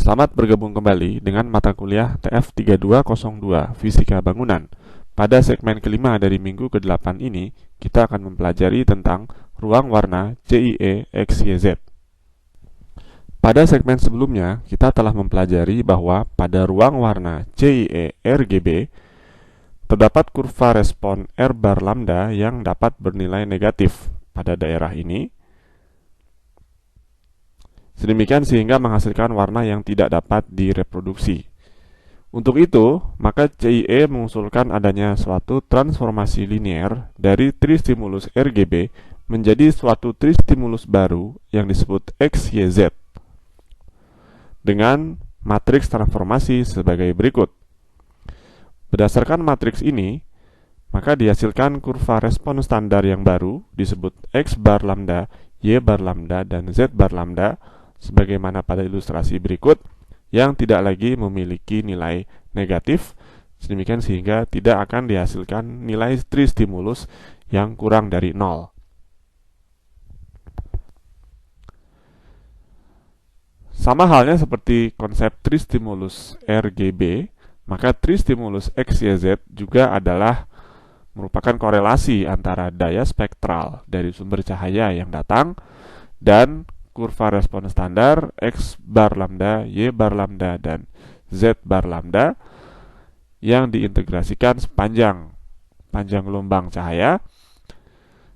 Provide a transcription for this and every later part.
Selamat bergabung kembali dengan mata kuliah TF 3202 Fisika Bangunan. Pada segmen kelima dari minggu ke-8 ini, kita akan mempelajari tentang ruang warna CIE XYZ. Pada segmen sebelumnya, kita telah mempelajari bahwa pada ruang warna CIE RGB, terdapat kurva respon R bar lambda yang dapat bernilai negatif pada daerah ini, sedemikian sehingga menghasilkan warna yang tidak dapat direproduksi. Untuk itu, maka CIE mengusulkan adanya suatu transformasi linear dari tristimulus RGB menjadi suatu tristimulus baru yang disebut XYZ dengan matriks transformasi sebagai berikut. Berdasarkan matriks ini, maka dihasilkan kurva respon standar yang baru disebut X bar lambda, Y bar lambda, dan Z bar lambda sebagaimana pada ilustrasi berikut, yang tidak lagi memiliki nilai negatif, sedemikian sehingga tidak akan dihasilkan nilai tristimulus yang kurang dari 0. Sama halnya seperti konsep tristimulus RGB, maka tristimulus XYZ juga adalah merupakan korelasi antara daya spektral dari sumber cahaya yang datang dan kurva respon standar X bar lambda, Y bar lambda, dan Z bar lambda yang diintegrasikan sepanjang gelombang cahaya,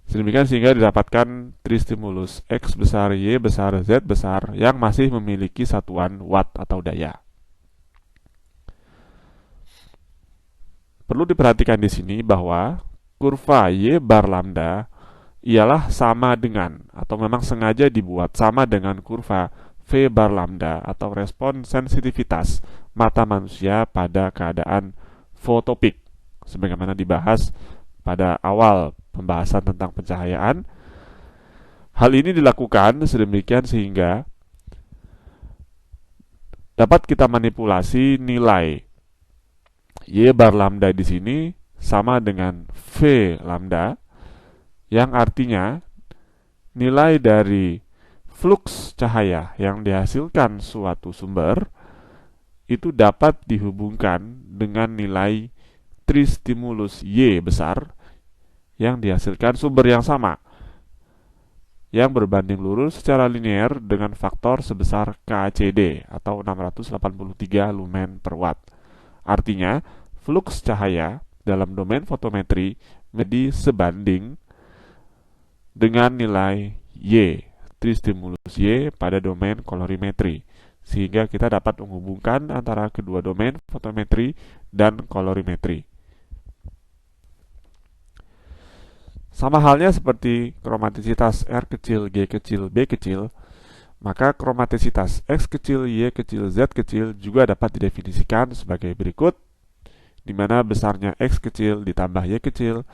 sedemikian sehingga didapatkan tristimulus X besar, Y besar, Z besar yang masih memiliki satuan watt atau daya. Perlu diperhatikan di sini bahwa kurva Y bar lambda ialah sama dengan, atau memang sengaja dibuat sama dengan kurva V bar lambda atau respon sensitivitas mata manusia pada keadaan fotopik, sebagaimana dibahas pada awal pembahasan tentang pencahayaan. Hal ini dilakukan sedemikian sehingga dapat kita manipulasi nilai Y bar lambda di sini sama dengan V lambda, yang artinya nilai dari flux cahaya yang dihasilkan suatu sumber itu dapat dihubungkan dengan nilai tristimulus Y besar yang dihasilkan sumber yang sama, yang berbanding lurus secara linear dengan faktor sebesar KCD atau 683 lumen per watt. Artinya, flux cahaya dalam domain fotometri menjadi sebanding dengan nilai Y, tristimulus Y pada domain kolorimetri, sehingga kita dapat menghubungkan antara kedua domain fotometri dan kolorimetri. Sama halnya seperti kromatisitas R kecil, G kecil, B kecil, maka kromatisitas X kecil, Y kecil, Z kecil juga dapat didefinisikan sebagai berikut, di mana besarnya X kecil ditambah Y kecil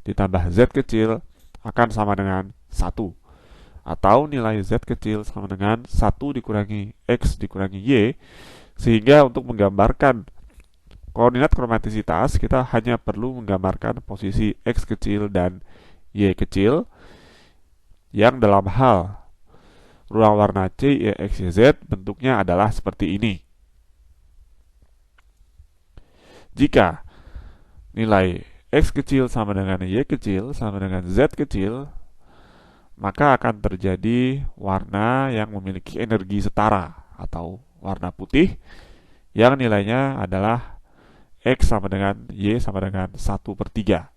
ditambah Z kecil akan sama dengan 1, atau nilai Z kecil sama dengan 1 dikurangi X dikurangi Y, sehingga untuk menggambarkan koordinat kromatisitas kita hanya perlu menggambarkan posisi X kecil dan Y kecil, yang dalam hal ruang warna CIE XYZ bentuknya adalah seperti ini. Jika nilai X kecil sama dengan Y kecil sama dengan Z kecil, maka akan terjadi warna yang memiliki energi setara atau warna putih, yang nilainya adalah X sama dengan Y sama dengan 1/3.